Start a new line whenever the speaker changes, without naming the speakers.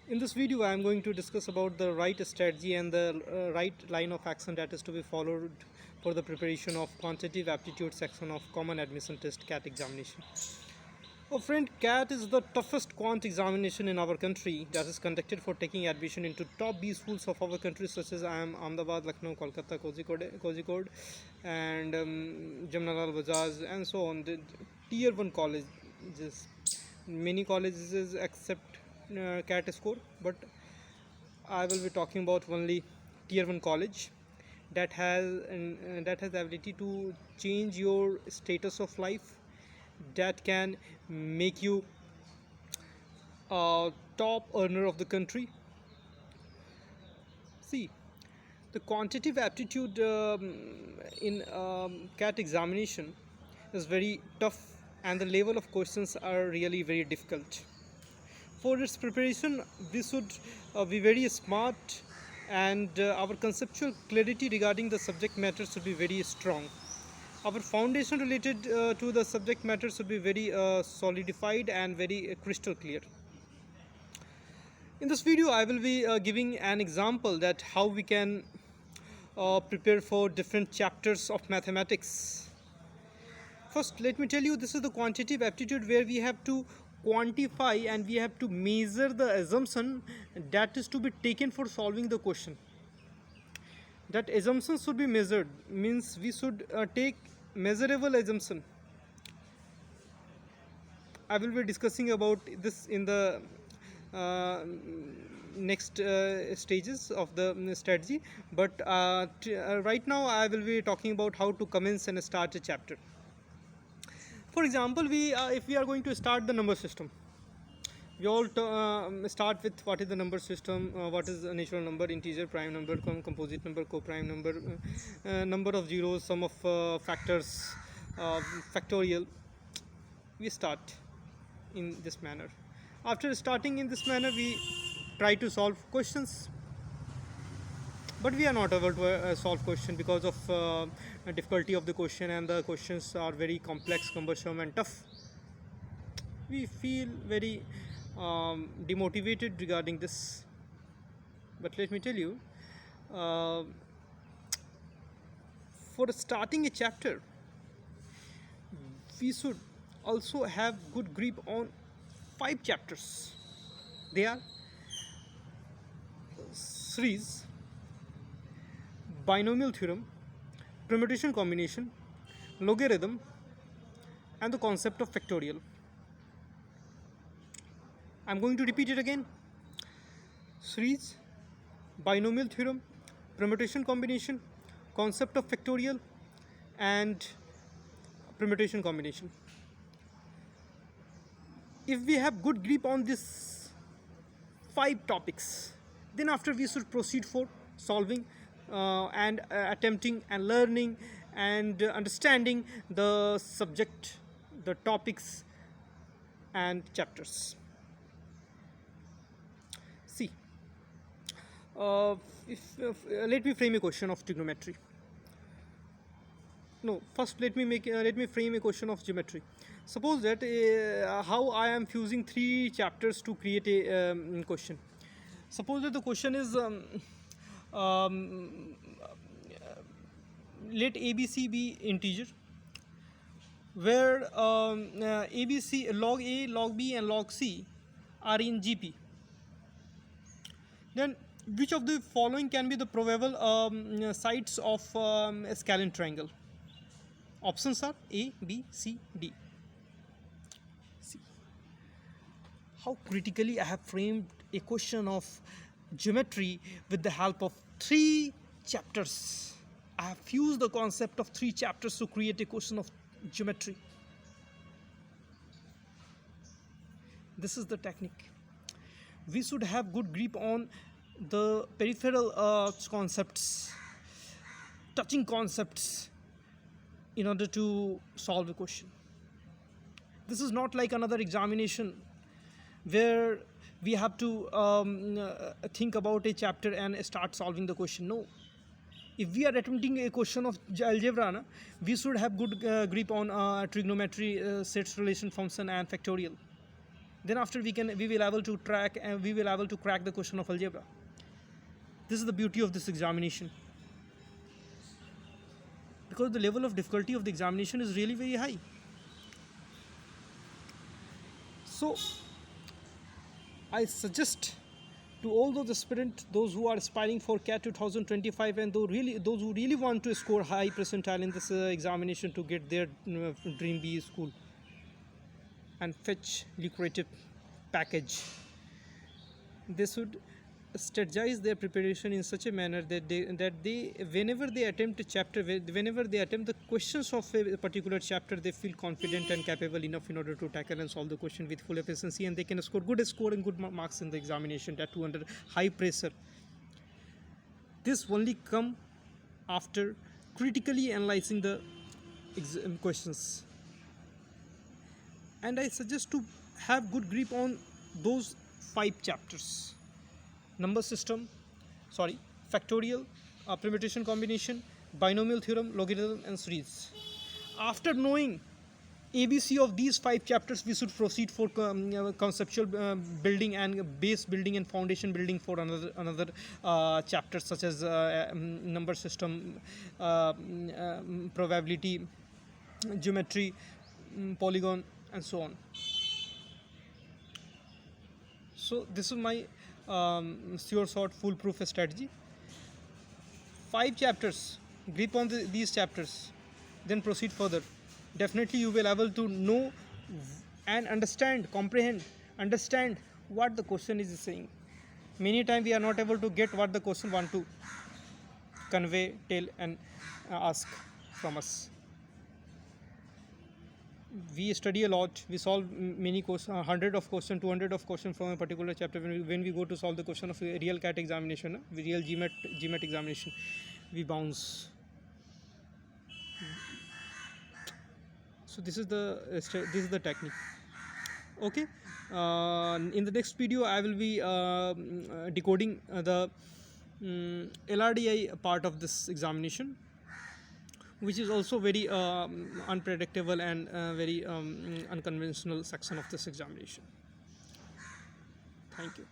In this video, I am going to discuss about the right strategy and the right line of action that is to be followed for the preparation of quantitative aptitude section of Common Admission Test CAT examination. Oh friend, CAT is the toughest quant examination in our country that is conducted for taking admission into top B schools of our country such as IIM Ahmedabad, Lucknow, Kolkata, Kozhikode and Jamnalal Bajaj and so on. The tier 1 colleges, many colleges accept CAT score, but I will be talking about only tier 1 college that has the ability to change your status of life, that can make you a top earner of the country. See, the quantitative aptitude in CAT examination is very tough, and the level of questions are really very difficult. For its preparation, we should be very smart, and our conceptual clarity regarding the subject matter should be very strong. Our foundation related to the subject matter should be very solidified and very crystal clear. In this video, I will be giving an example that how we can prepare for different chapters of mathematics. First, let me tell you, this is the quantitative aptitude where we have to quantify and we have to measure the assumption that is to be taken for solving the question. That assumption should be measured, means we should take measurable assumption. I will be discussing about this in the next stages of the strategy, but right now I will be talking about how to commence and start a chapter. For example, if we are going to start the number system, we all start with what is the number system, what is a natural number, integer, prime number, composite number, co-prime number, number of zeros, sum of factors, factorial. We start in this manner. After starting in this manner, we try to solve questions, but we are not able to solve question because of the difficulty of the question, and the questions are very complex, cumbersome and tough. We feel very demotivated regarding this. But let me tell you, for starting a chapter, we should also have good grip on 5 chapters. They are series, binomial theorem, permutation combination, logarithm, and the concept of factorial. I'm going to repeat it again. Series, binomial theorem, permutation combination, concept of factorial, and permutation combination. If we have good grip on these 5 topics, then after we should proceed for solving and attempting and learning and understanding the subject, the topics and chapters. See, let me frame a question of trigonometry. No, first let me frame a question of geometry. Suppose that how I am fusing 3 chapters to create a question. Suppose that the question is let ABC be integer, where ABC, log A, log B and log C are in GP. Then which of the following can be the probable sides of a scalene triangle? Options are A, B, C, D. See how critically I have framed a question of geometry with the help of 3 chapters. I have fused the concept of 3 chapters to create a question of geometry. This is the technique. We should have good grip on the peripheral concepts, touching concepts, in order to solve a question. This is not like another examination where we have to think about a chapter and start solving the question. No. If we are attempting a question of algebra, we should have good grip on trigonometry, sets, relation, function and factorial. then after we will able to track and we will able to crack the question of algebra. This is the beauty of this examination, because the level of difficulty of the examination is really very high. So I suggest to all those aspirants, those who are aspiring for CAT 2025, and those who really want to score high percentile in this examination to get their dream BE school and fetch lucrative package, they should strategize their preparation in such a manner that they whenever they attempt a chapter, whenever they attempt the questions of a particular chapter, they feel confident and capable enough in order to tackle and solve the question with full efficiency, and they can score and good marks in the examination, that too under high pressure. This only come after critically analyzing the questions, and I suggest to have good grip on those 5 chapters: number system, factorial, permutation combination, binomial theorem, logarithm, and series. After knowing ABC of these 5 chapters, we should proceed for conceptual building and base building and foundation building for another chapters, such as number system, probability, geometry, polygon, and so on. So this is my sure shot foolproof strategy. 5 chapters, grip on these chapters, then proceed further. Definitely you will able to know and understand, comprehend, understand what the question is saying. Many times we are not able to get what the question want to convey, tell, and ask from us. We study a lot, we solve many questions, 100 of questions, 200 of questions from a particular chapter. When we go to solve the question of a real CAT examination, real GMAT examination, we bounce. So this is the technique. Okay, in the next video I will be decoding the LRDI part of this examination, which is also very unpredictable and very unconventional section of this examination. Thank you.